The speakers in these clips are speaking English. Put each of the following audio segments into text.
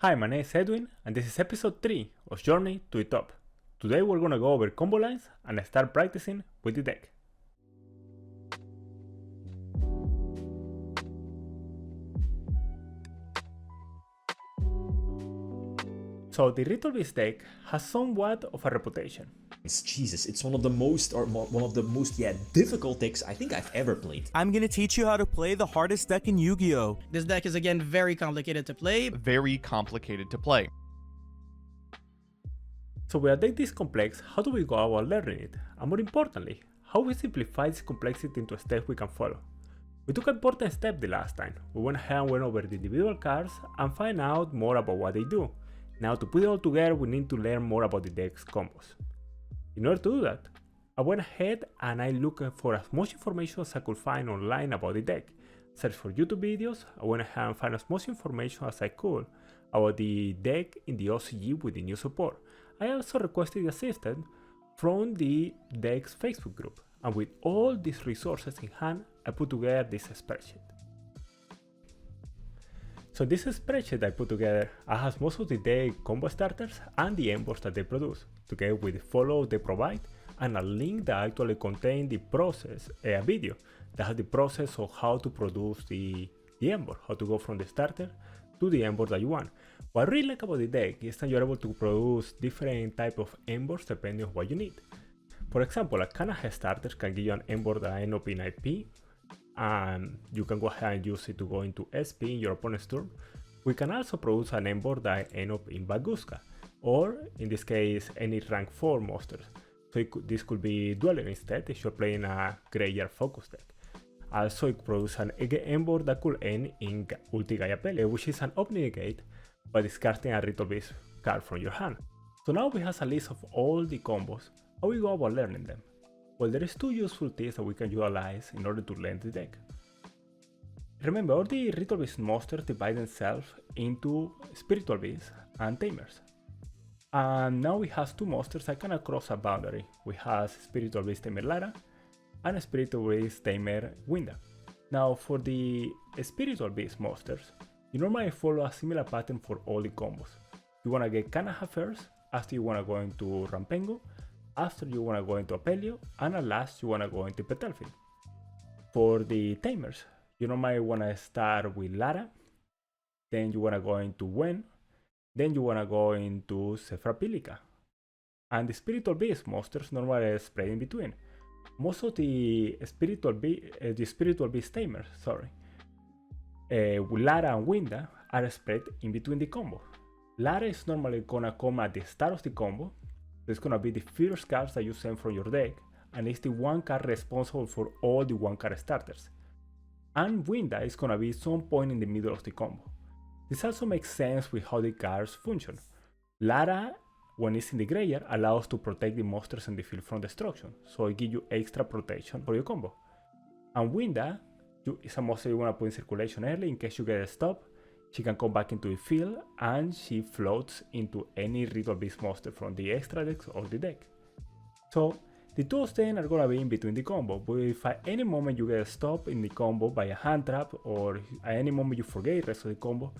Hi, my name is Edwin, and this is episode 3 of Journey to the Top. Today we're gonna go over combo lines and start practicing with the deck. So the Ritual Beast deck has somewhat of a reputation. Jesus, it's one of the most difficult decks I think I've ever played. I'm gonna teach you how to play the hardest deck in Yu-Gi-Oh! This deck is again very complicated to play. So with a deck this complex, how do we go about learning it? And more importantly, how we simplify this complexity into steps we can follow? We took an important step the last time. We went ahead and went over the individual cards and find out more about what they do. Now to put it all together, we need to learn more about the deck's combos. In order to do that, I went ahead and I looked for as much information as I could find online about the deck. Searched for YouTube videos, I went ahead and found as much information as I could about the deck in the OCG with the new support. I also requested assistance from the deck's Facebook group, and with all these resources in hand, I put together this spreadsheet. So this spreadsheet I put together, I have most of the deck combo starters and the embors that they produce, together with the follow they provide, and a link that actually contains the process, a video that has the process of how to produce the embor, how to go from the starter to the embor that you want. What I really like about the deck is that you're able to produce different type of embors depending on what you need. For example, a Cannahawk starter can give you an embor that ends up in IP, and you can go ahead and use it to go into SP in your opponent's turn. We can also produce an embor that ends up in Baguska, or in this case any rank 4 monsters. So this could be Dweller instead if you're playing a Graveyard focus deck. Also it could produce an embor that could end in ulti-cannahawk, which is an obligate by discarding a Ritual Beast card from your hand. So now we have a list of all the combos. How we go about learning them? Well, there is two useful tips that we can utilize in order to learn the deck. Remember, all the Ritual Beast monsters divide themselves into Spiritual Beasts and Tamers. And now we have two monsters that can cross a boundary. We have Spiritual Beast Tamer Lara and Spiritual Beast Tamer Winda. Now for the Spiritual Beast monsters, you normally follow a similar pattern for all the combos. You wanna get Cannahawk first, after you wanna go into Rampengo, after you wanna go into Apelio, and at last you wanna go into Petalfield. For the Tamers, you normally wanna start with Lara, then you wanna go into Wen, then you wanna go into Sephrapilica. And the Spiritual Beast monsters normally spread in between. Most of the Spiritual Beast Tamers, with Lara and Winda are spread in between the combo. Lara is normally gonna come at the start of the combo. It's gonna be the first cards that you send from your deck, and it's the one card responsible for all the one card starters. And Winda is gonna be some point in the middle of the combo. This also makes sense with how the cards function. Lara, when it's in the graveyard, allows to protect the monsters in the field from destruction, so it gives you extra protection for your combo. And Winda is a monster you want to put in circulation early in case you get a stop. She can come back into the field and she floats into any Ritual Beast monster from the extra decks or the deck. So the two of them are gonna be in between the combo, but if at any moment you get a stop in the combo by a hand trap, or at any moment you forget the rest of the combo,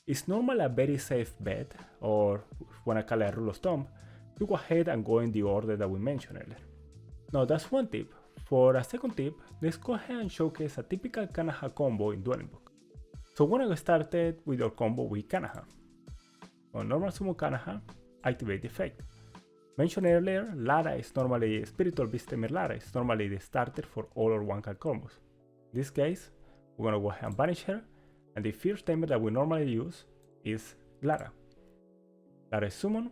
it's normally a very safe bet, or when I call it a rule of thumb, to go ahead and go in the order that we mentioned earlier. Now that's one tip. For a second tip, let's go ahead and showcase a typical Cannahawk combo in Dwelling Book. So we're gonna get started with your combo with Cannahawk. On normal summon Cannahawk, activate the effect. Mentioned earlier, Lara is normally Spiritual Beast Tamer Lara is normally the starter for all our one card combos. In this case, we're gonna go ahead and banish her, and the first tamer that we normally use is Lara. Lara is summoned.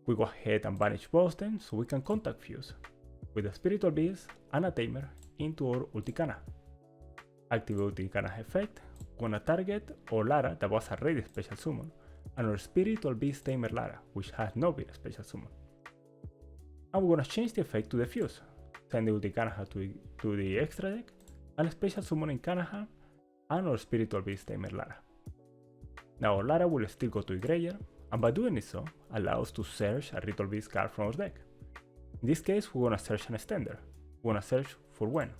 We go ahead and banish both them so we can contact fuse with a Spiritual Beast and a tamer into our ulti-cannahawk. Activate ulti-cannahawk effect, gonna target our Lara that was already special summon, and our Spiritual Beast Tamer Lara, which has not been a special summon. And we're gonna change the effect to the fuse, send the ulti-cannahawk to the extra deck, and special summoning Cannahawk and our Spiritual Beast Tamer Lara. Now our Lara will still go to the graveyard, and by doing so, allow us to search a Ritual Beast card from our deck. In this case, we're gonna search an extender. We're gonna search for Wen.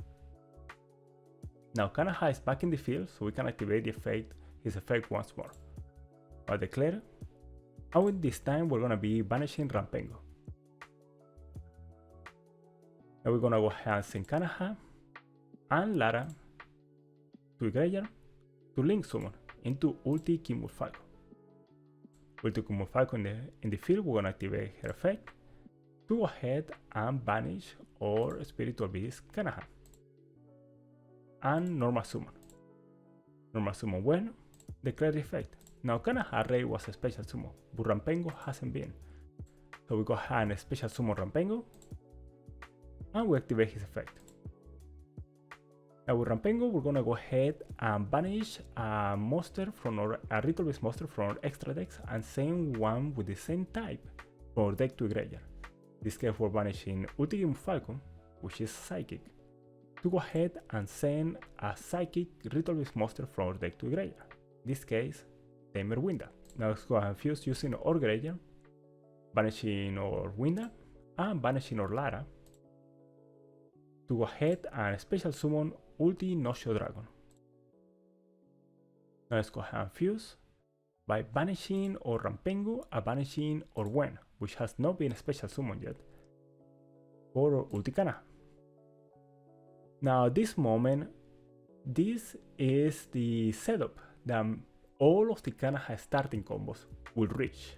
Now Cannahawk is back in the field, so we can activate his effect once more. I declare. And with this time, we're gonna be banishing Rampengo. Now we're gonna go ahead and send Cannahawk and Lara to graveyard to link summon into ulti-cannahawk. Ulti-cannahawk in the field, we're gonna activate her effect to go ahead and banish our Spiritual Beast Cannahawk and normal summon. Normal summon when declare the effect. Now Cannahawk Ray was a special summon, but Rampengo hasn't been. So we go ahead and special summon Rampengo and we activate his effect. Now with Rampengo, we're gonna go ahead and banish a monster from a Ritual Beast monster from our extra decks and send one with the same type from our deck to graveyard. This case we're banishing ulti-cannahawk, which is Psychic, to go ahead and send a Psychic Ritual Beast monster from our deck to graveyard. In this case, Tamer Winda. Now let's go ahead and fuse using our graveyard, banishing our Winda and banishing our Lara to go ahead and special summon ulti-Nosho Dragon. Now let's go ahead and fuse by banishing our Rampengo and banishing our Gwen, which has not been special summoned yet, for our ulti-cannahawk. Now at this moment, this is the setup that all of the Cannahawk starting combos will reach.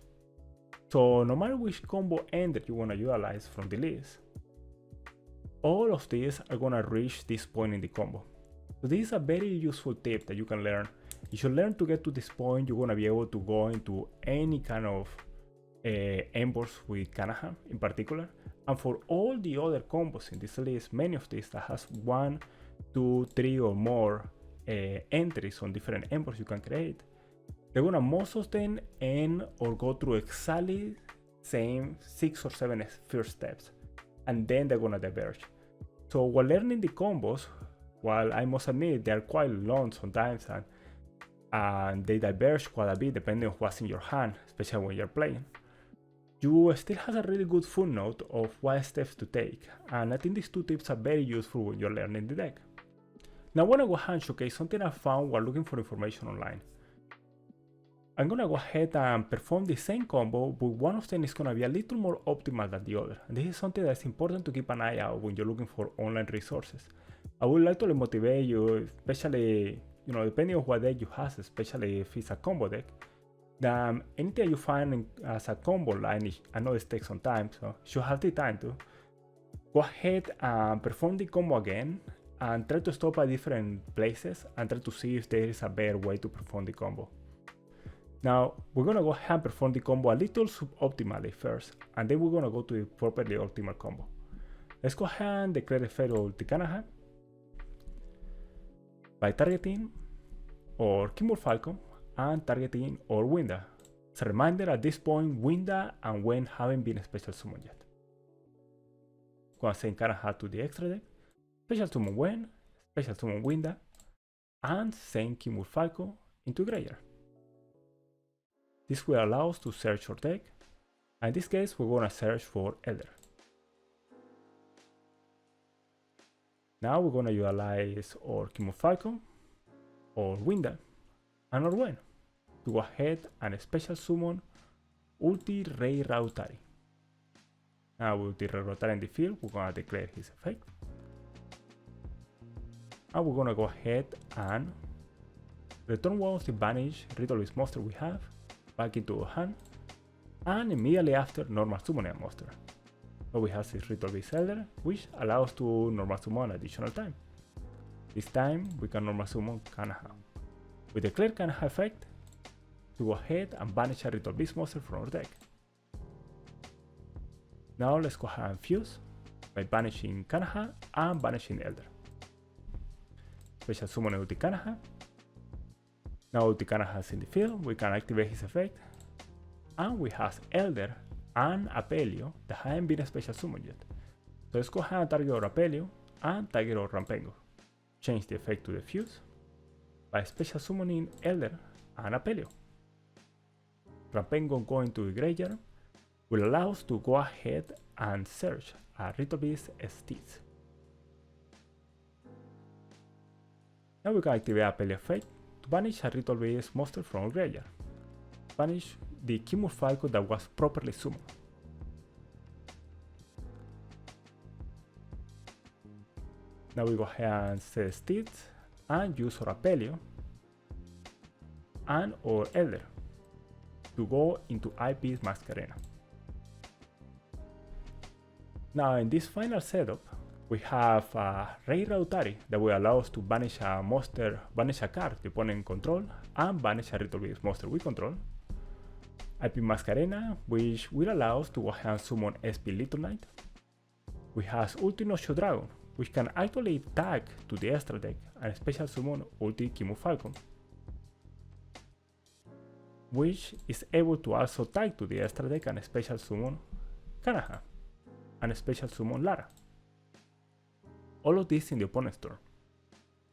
So no matter which combo end that you want to utilize from the list, all of these are going to reach this point in the combo. So this is a very useful tip that you can learn. If you learn to get to this point, you're going to be able to go into any kind of embors with Cannahawk in particular. And for all the other combos in this list, many of these that has 1, 2, 3 or more entries on different embors you can create, they're gonna most of them end or go through exactly same 6 or 7 first steps, and then they're gonna diverge. So while learning the combos, while I must admit they are quite long sometimes and they diverge quite a bit depending on what's in your hand, especially when you're playing, you still have a really good footnote of what steps to take, and I think these 2 tips are very useful when you're learning the deck. Now I want to go ahead and showcase something I found while looking for information online. I'm going to go ahead and perform the same combo, but one of them is going to be a little more optimal than the other. And this is something that's important to keep an eye out when you're looking for online resources. I would like to motivate you, especially, depending on what deck you have, especially if it's a combo deck, that anything you find as a combo line, I know it takes some time, so you have the time to go ahead and perform the combo again and try to stop at different places and try to see if there is a better way to perform the combo. Now, we're going to go ahead and perform the combo a little suboptimally first, and then we're going to go to the properly optimal combo. Let's go ahead and declare the effect of ulti-cannahawk by targeting our Cannahawk and targeting our Winda. As a reminder, at this point, Winda and Gwen haven't been special summoned yet. Going to send Cannahawk to the extra deck, special summon Gwen, special summon Winda, and send Cannahawk into graveyard. This will allow us to search our deck, and in this case we're going to search for Elder. Now we're going to utilize our Cannahawk, our Winda, and our Gwen to go ahead and special summon Ulti-Ray Rautari. Now with Ulti-Ray Rautari in the field, we're going to declare his effect. And we're going to go ahead and return one of the banished Ritual Beast monster we have back into our hand, and immediately after normal summon a monster. So we have this Ritual Beast Elder, which allows to normal summon additional time. This time we can normal summon Cannahawk. We declare Cannahawk effect to go ahead and banish a Ritual Beast monster from our deck. Now let's go ahead and fuse by banishing Cannahawk and banishing Elder. Special summon ulti-cannahawk. Now ulti-cannahawk is in the field, we can activate his effect, and we have Elder and Apelio that haven't been special summoned yet. So let's go ahead and target our Apelio and target our Rampengo. Change the effect to the fuse by special summoning Elder and Apelio. Rampengo going to the graveyard will allow us to go ahead and search a Ritual Beast Steeds. Now we can activate Apelio effect to banish a Ritual Beast monster from our graveyard. banish the Kimur Falco that was properly summoned. Now we go ahead and set Steeds and use our Apelio and or Elder to go into IP's Masquerena. Now in this final setup, we have Rey Rautari that will allow us to banish a monster, banish a card the opponent control, and banish a Ritual Beast monster we control. IP Masquerena, which will allow us to go ahead and summon SP Little Knight. We have Ulti Nocho Dragon, which can actually tag to the extra deck and special summon Ulti Kimur Falcon, which is able to also tag to the extra deck and special summon Kanaha and special summon Lara. All of this in the opponent's turn.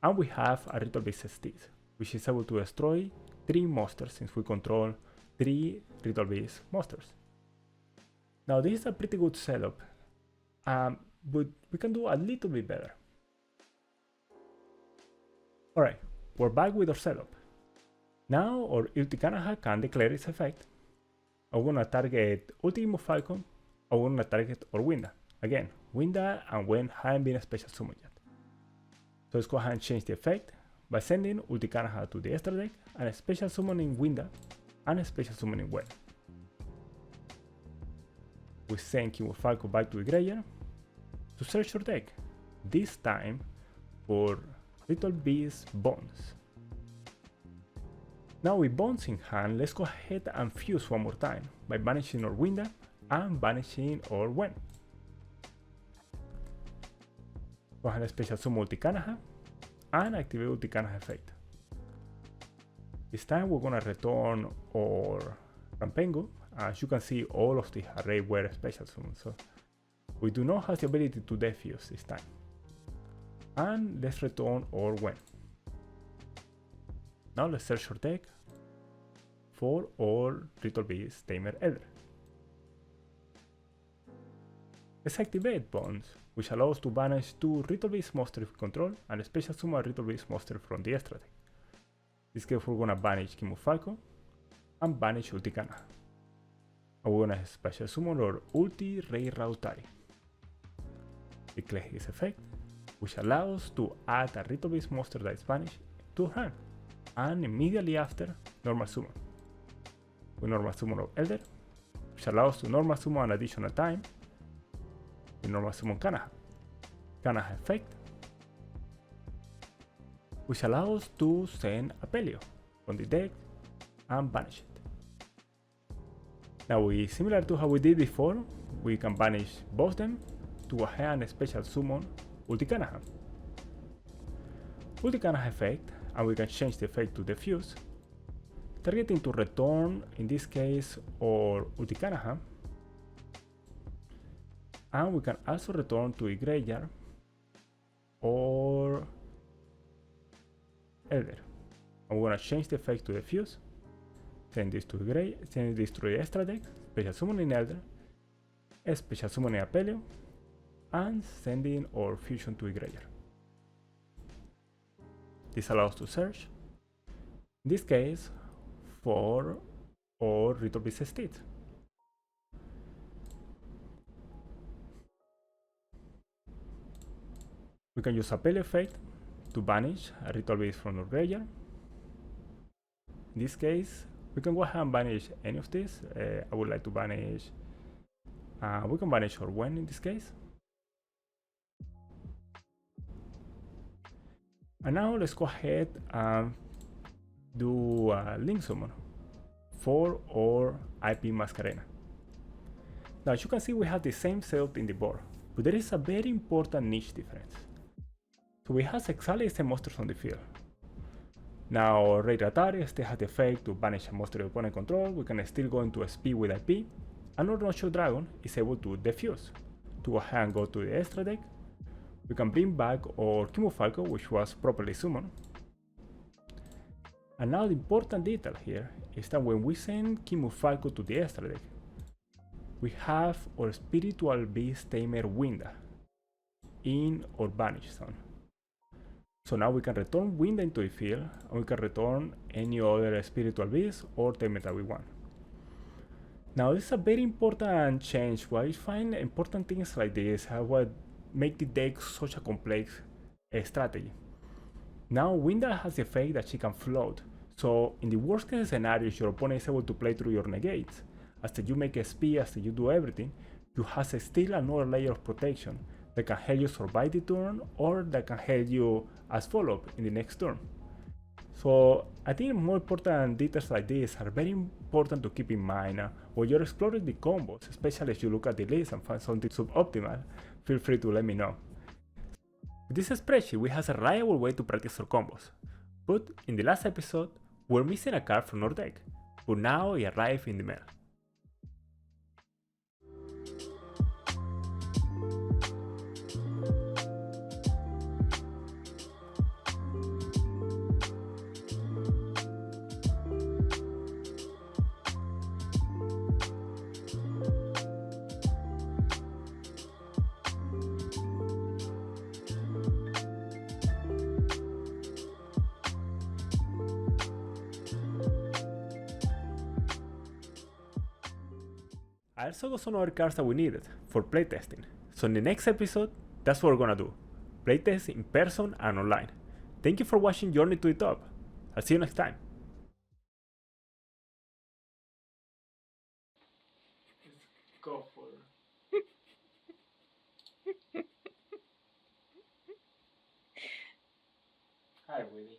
And we have a Ritual Beast Steed, which is able to destroy 3 monsters since we control 3 Ritual Beast monsters. Now this is a pretty good setup, but we can do a little bit better. Alright, we're back with our setup. Now our ulti-cannahawk can declare its effect. I'm gonna target Ulti Kimur Falcon, I'm gonna target our Winda. Again, Winda and Wen haven't been special summoned yet. So let's go ahead and change the effect by sending ulti-cannahawk to the extra deck and special summoning Winda and special summoning Wen. We send Kimur Falcon back to the graveyard to search your deck, this time for Ritual Beast Bones. Now with Bones in hand, let's go ahead and fuse one more time by banishing our Winda and banishing our Wen. Go ahead and special summon ulti-cannahawk and activate ulti-cannahawk effect. This time we're gonna return our Rampengo. As you can see, all of the array were special summons, so we do not have the ability to defuse this time. And let's return our Wen. Now let's search our deck for our Ritual Beast Tamer Elder. Let's activate Bones, which allows us to banish 2 Ritual Beast monsters we control and special summon a Ritual Beast monster from the extra deck. In this case, we're gonna banish Kimur Falcon and banish ulti-cannahawk. And we're gonna special summon our Ulti Rey Rautari. Declare his effect, which allows us to add a Ritual Beast monster that is banished to hand, and immediately after, normal summon. We normal summon our Elder, which allows us to normal summon an additional time. We normal summon Kanaha. Kanaha effect, which allows us to send Apelio on the deck and banish it. Now we, similar to how we did before, we can banish both them to go ahead and special summon ulti-cannahawk. Ulti-cannahawk effect, and we can change the effect to defuse, targeting to return, in this case, or ulti-cannahawk, and we can also return to the graveyard or Elder. And we're gonna change the effect to defuse, send this to the graveyard, send this to the extra deck, special summoning Elder, special summoning Apelio, and sending our fusion to the graveyard. This allows us to search, in this case, for our Ritual Beast Steed. We can use Apelio effect to banish a Ritual Beast from our graveyard. In this case, we can go ahead and banish any of this. I would like to banish, we can banish our Wen in this case. And now let's go ahead and do a Link Summon for our IP Masquerena. Now as you can see, we have the same setup in the board, but there is a very important niche difference. So we have exactly the same monsters on the field. Now Rey Rautari still has the effect to banish a monster the opponent control. We can still go into SP with IP, and our Nocho Dragon is able to defuse. To go ahead and go to the extra deck, we can bring back our Kimur Falcon, which was properly summoned. And now the important detail here is that when we send Kimur Falcon to the extra deck, we have our Spiritual Beast Tamer Winda in our banish zone. So now we can return Winda into the field, and we can return any other Spiritual Beast or Tamer that we want. Now this is a very important change. Why I find important things like this are what make the deck such a complex strategy. Now Winda has the effect that she can float, so in the worst case scenarios your opponent is able to play through your negates. After you make SP, after you do everything, you have still another layer of protection that can help you survive the turn or that can help you as follow-up in the next turn. So I think more important details like this are very important to keep in mind when you're exploring the combos, especially if you look at the list and find something suboptimal. Feel free to let me know. With this spreadsheet, we have a reliable way to practice our combos, but in the last episode, we're missing a card from our deck, but now it arrived in the mail. I also got some other cards that we needed for playtesting, so in the next episode, that's what we're gonna do. Playtest in person and online. Thank you for watching Journey to the Top. I'll see you next time. Go for it. Hi, Willie.